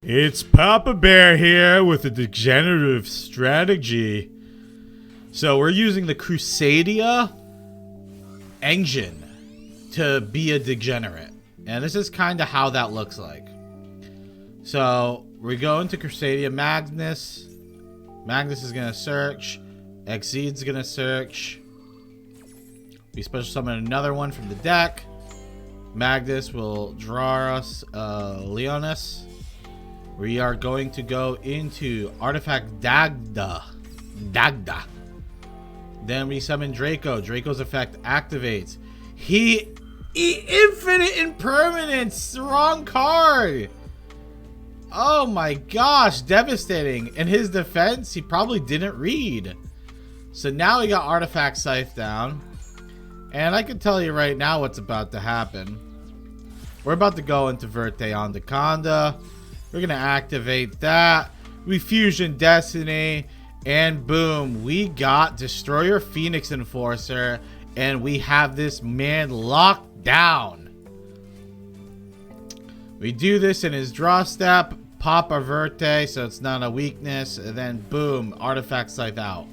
It's Papa Bear here with a degenerative strategy. So we're using the Crusadia engine to be a degenerate. And this is kind of how that looks like. So we go into Crusadia Magnus. Magnus is going to search. Exceed's going to search. We special summon another one from the deck. Magnus will draw us Leonis. We are going to go into Artifact Dagda. Then we summon Draco. Draco's effect activates. He infinite impermanence. Wrong card. Oh my gosh, devastating. In his defense, he probably didn't read. So now we got Artifact Scythe down. And I can tell you right now what's about to happen. We're about to go into Verte on the Conda. We're going to activate that. We Fusion Destiny. And boom, we got Destroyer Phoenix Enforcer. And we have this man locked down. We do this in his draw step. Pop a Verte so it's not a weakness. And then boom, Artifact Scythe out.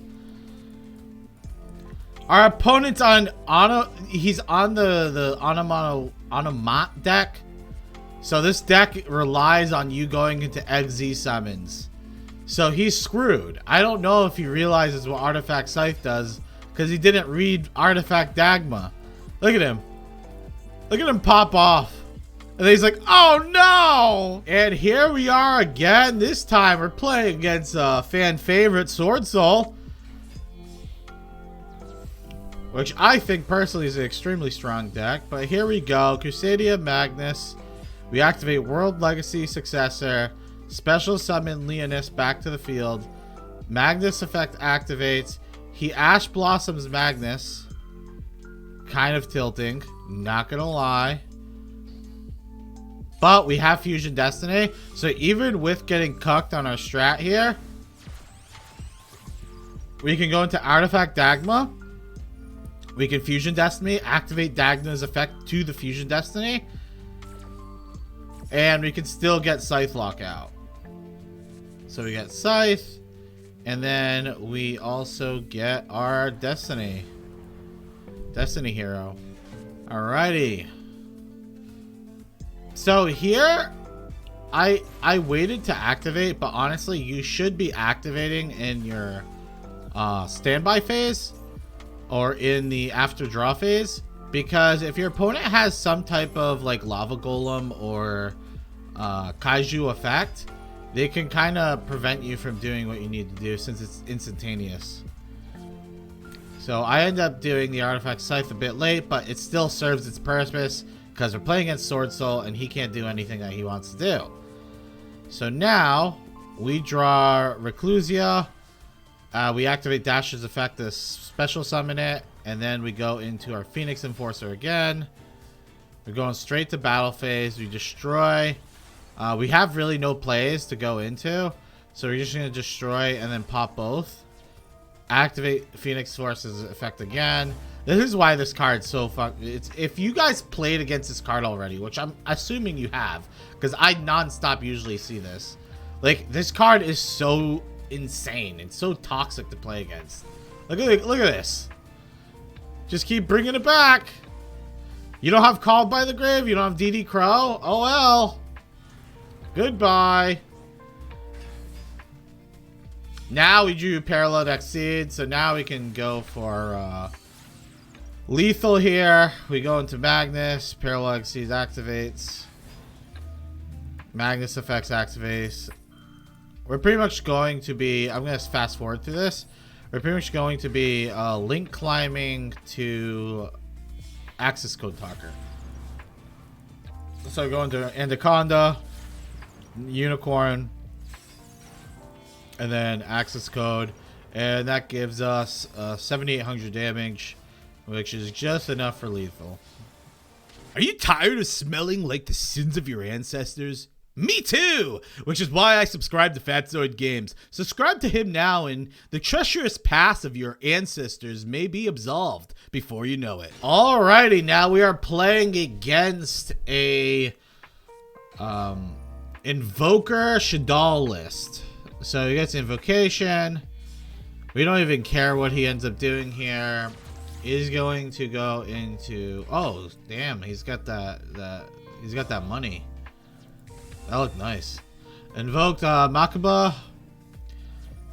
Our opponent's on he's on the Onomat deck. So this deck relies on you going into XZ summons. So he's screwed. I don't know if he realizes what Artifact Scythe does because he didn't read Artifact Dagma. Look at him. Look at him pop off. And then he's like, oh no! And here we are again. This time we're playing against fan favorite Sword Soul. Which I think personally is an extremely strong deck. But here we go. Crusadia Magnus. We activate World Legacy Successor. Special summon Leonis back to the field. Magnus effect activates. He Ash Blossoms Magnus. Kind of tilting. Not gonna lie. But we have Fusion Destiny. So even with getting cucked on our strat here, we can go into Artifact Dagma. We can Fusion Destiny, activate Dagma's effect to the Fusion Destiny. And we can still get Scythe Lock out. So we get Scythe. And then we also get our Destiny Hero. Alrighty. So here, I waited to activate, but honestly, you should be activating in your standby phase. Or in the after draw phase, because if your opponent has some type of like lava golem or Kajus effect, they can kind of prevent you from doing what you need to do since it's instantaneous. So I end up doing the Artifact Scythe a bit late, but it still serves its purpose because we're playing against Sword Soul and he can't do anything that he wants to do. So now we draw Reclusia. We activate Dash's effect to special summon it, and then we go into our Phoenix Enforcer again. We're going straight to battle phase. We destroy. We have really no plays to go into, so we're just going to destroy and then pop both. Activate Phoenix Force's effect again. This is why this card's so if you guys played against this card already, which I'm assuming you have, because I non-stop usually see this. Like, this card is so insane and so toxic to play against. Look at this. Just keep bringing it back. You don't have Called by the Grave. You don't have DD Crow. Oh well. Goodbye. Now we drew Parallel Exceed, so now we can go for lethal here. We go into Magnus. Parallel Exceed activates. Magnus effects activates. We're pretty much going to be, I'm going to fast forward through this. We're pretty much going to be link climbing to Access Code Talker. So going to Anaconda, Unicorn, and then Access Code. And that gives us 7,800 damage, which is just enough for lethal. Are you tired of smelling like the sins of your ancestors? Me too! Which is why I subscribe to Fatzoid Games. Subscribe to him now and the treacherous past of your ancestors may be absolved before you know it. Alrighty, now we are playing against a Invoker Shadal list. So he gets Invocation. We don't even care what he ends up doing here. He's going to go into... Oh, damn. He's got he's got that money. That looked nice. Invoked Makaba.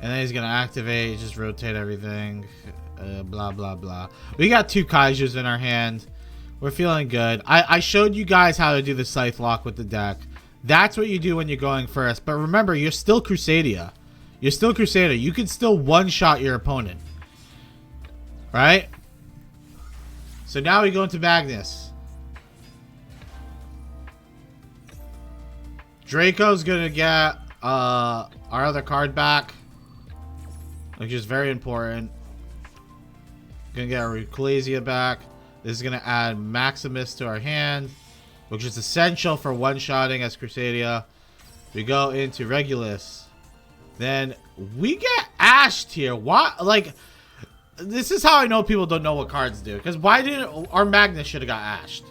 And then he's going to activate. Just rotate everything. Blah, blah, blah. We got 2 Kajus in our hand. We're feeling good. I showed you guys how to do the Scythe lock with the deck. That's what you do when you're going first. But remember, you're still Crusadia. You're still Crusadia. You can still one-shot your opponent. Right? So now we go into Magnus. Draco's going to get our other card back. Which is very important. Going to get our Ecclesia back. This is going to add Maximus to our hand, which is essential for one-shotting as Crusadia. We go into Regulus. Then we get ashed here. What? Like, this is how I know people don't know what cards do. Because why didn't our Magnus should have got ashed?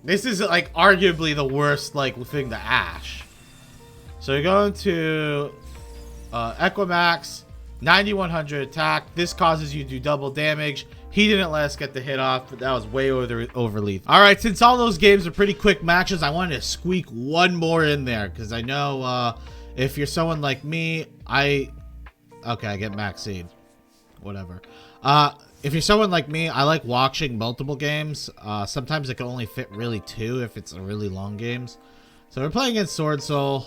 This is like arguably the worst like thing to ash. So we go into Equimax, 9100 attack. This causes you to do double damage. He didn't let us get the hit off, but that was way over lethal. All right, since all those games are pretty quick matches, I wanted to squeak one more in there because I know if you're someone like me, okay, I get max seed, whatever. If you're someone like me, I like watching multiple games. Sometimes it can only fit really 2 if it's a really long games. So we're playing against Sword Soul.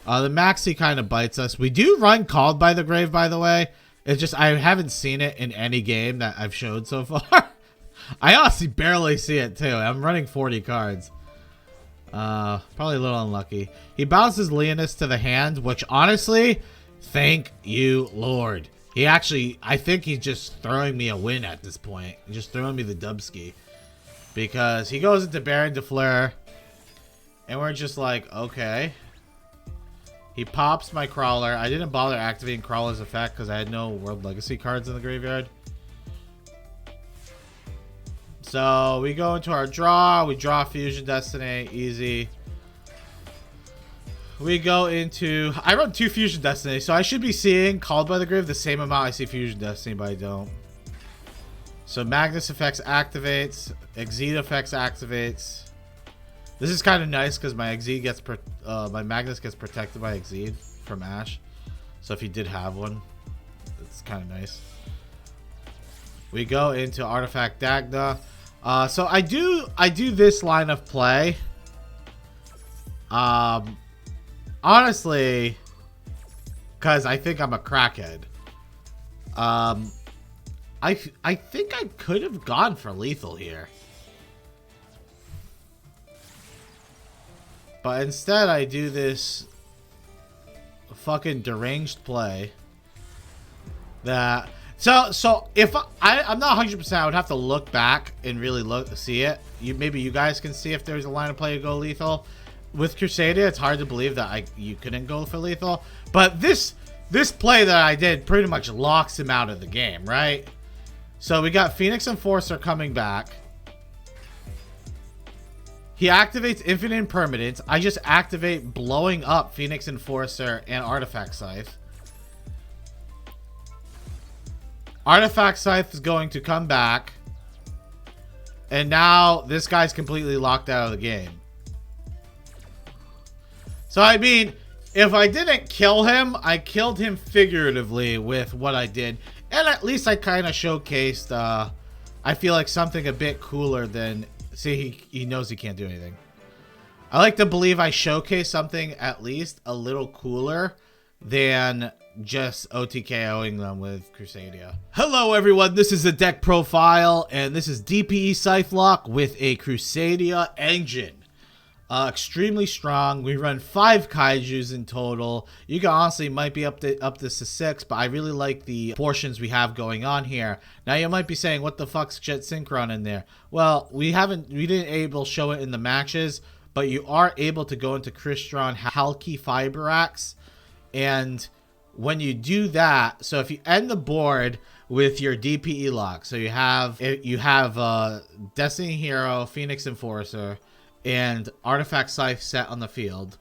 The maxi kind of bites us. We do run Called by the Grave, by the way. It's just I haven't seen it in any game that I've showed so far. I honestly barely see it too. I'm running 40 cards. Probably a little unlucky. He bounces Leonis to the hand, which honestly, thank you, Lord. He actually, I think he's just throwing me a win at this point. He's just throwing me the dubski. Because he goes into Baron de Fleur. And we're just like, okay. He pops my Crawler. I didn't bother activating Crawler's effect because I had no World Legacy cards in the graveyard. So we go into our draw. We draw Fusion Destiny. Easy. We go into... I run 2 Fusion Destiny, so I should be seeing Called by the Grave the same amount I see Fusion Destiny, but I don't. So Magnus effects activates. Exceed effects activates. This is kind of nice because my Exceed gets my Magnus gets protected by Exceed from Ash. So if he did have one, it's kind of nice. We go into Artifact Dagma. So I do this line of play. Honestly, because I think I'm a crackhead. I think I could have gone for lethal here. But instead, I do this fucking deranged play. That so if I'm not 100%, I would have to look back and really see it. Maybe you guys can see if there's a line of play to go lethal. With Crusadia, it's hard to believe that you couldn't go for lethal. But this play that I did pretty much locks him out of the game, right? So we got Phoenix Enforcer coming back. He activates Infinite Impermanence. I just activate blowing up Phoenix Enforcer and Artifact Scythe. Artifact Scythe is going to come back. And now this guy's completely locked out of the game. So I mean, if I didn't kill him, I killed him figuratively with what I did. And at least I kind of showcased, I feel like something a bit cooler than... See, he knows he can't do anything. I like to believe I showcase something at least a little cooler than just OTKOing them with Crusadia. Hello everyone, this is the deck profile, and this is DPE Scythe lock with a Crusadia engine. Extremely strong. We run 5 Kaijus in total. You can honestly might be up this to 6, but I really like the portions we have going on here. Now you might be saying, what the fuck's Jet Synchron in there? Well, we didn't able to show it in the matches, but you are able to go into Crystron Halki Fiberax, and when you do that, so if you end the board with your DPE lock, so you have Destiny Hero, Phoenix Enforcer, and Artifact Scythe set on the field.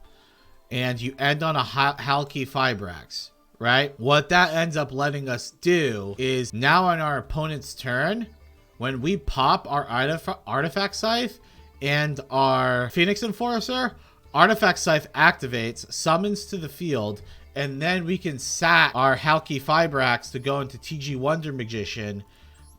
and you end on a Halki Fibrax, right? What that ends up letting us do is now on our opponent's turn, when we pop our Artifact Scythe and our Phoenix Enforcer, Artifact Scythe activates, summons to the field, and then we can sack our Halki Fibrax to go into TG Wonder Magician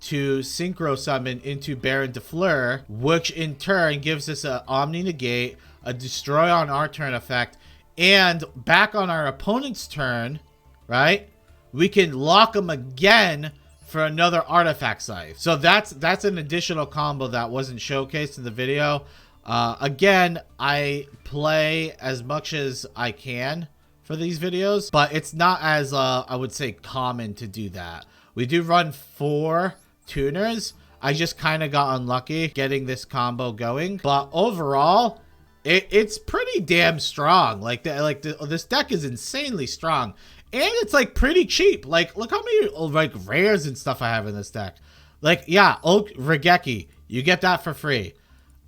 to synchro summon into Baron de Fleur, which in turn gives us a Omni Negate, a Destroy on our turn effect, and back on our opponent's turn, right, we can lock them again for another Artifact Scythe. So that's an additional combo that wasn't showcased in the video. Again, I play as much as I can for these videos, but it's not as I would say common to do that. We do run 4 tuners. I just kind of got unlucky getting this combo going, but overall it's pretty damn strong. This deck is insanely strong, and it's like pretty cheap. Like, look how many like rares and stuff I have in this deck. Like, yeah, Oak Regeki, you get that for free.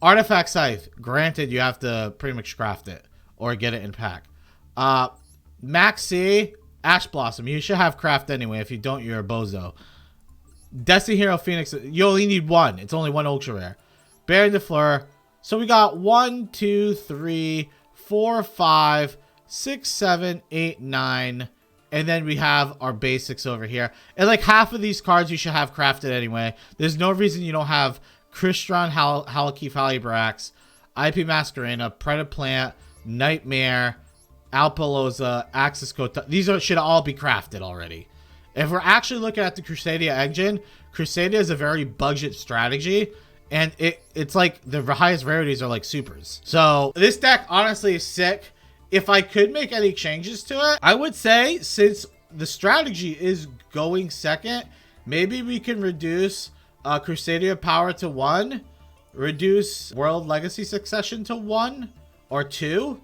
Artifact Scythe, granted you have to pretty much craft it or get it in pack. Maxi, Ash Blossom, you should have craft anyway. If you don't, you're a bozo. Destiny Hero Phoenix, you only need 1. It's only 1 ultra rare. Baron de Fleur. So we got 1, 2, 3, 4, 5, 6, 7, 8, 9. And then we have our basics over here. And like half of these cards you should have crafted anyway. There's no reason you don't have Crystron, Halki Fibrax, IP Masquerena, Predaplant, Nightmare, Alpaloza, Axis Code. These should all be crafted already. If we're actually looking at the Crusadia engine, Crusadia is a very budget strategy, and it's like the highest rarities are like supers. So this deck honestly is sick. If I could make any changes to it, I would say, since the strategy is going second, maybe we can reduce Crusadia power to 1, reduce World Legacy Succession to 1 or 2,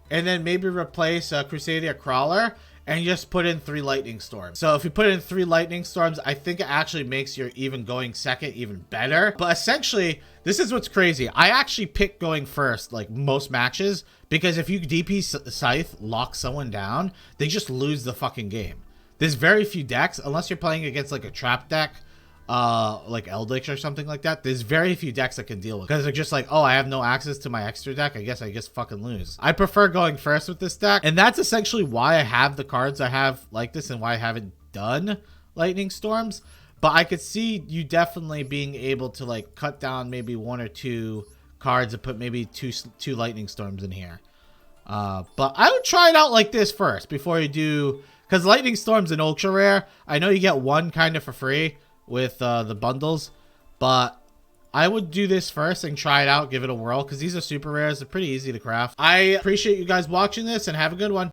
and then maybe replace Crusadia Crawler and just put in 3 Lightning Storms. So if you put in 3 Lightning Storms, I think it actually makes your even going second even better. But essentially, this is what's crazy. I actually pick going first, like most matches, because if you DP Scythe lock someone down, they just lose the fucking game. There's very few decks, unless you're playing against like a trap deck, like Eldritch or something like that. There's very few decks that can deal with it, because they're just like, oh, I have no access to my extra deck. I guess fucking lose. I prefer going first with this deck, and that's essentially why I have the cards I have like this and why I haven't done Lightning Storms. But I could see you definitely being able to like cut down maybe 1 or 2 cards and put maybe two Lightning Storms in here. But I would try it out like this first before you do, because Lightning Storm's an ultra rare. I know you get 1 kind of for free with the bundles, but I would do this first and try it out, give it a whirl, because these are super rares. They're pretty easy to craft. I appreciate you guys watching this, and have a good one.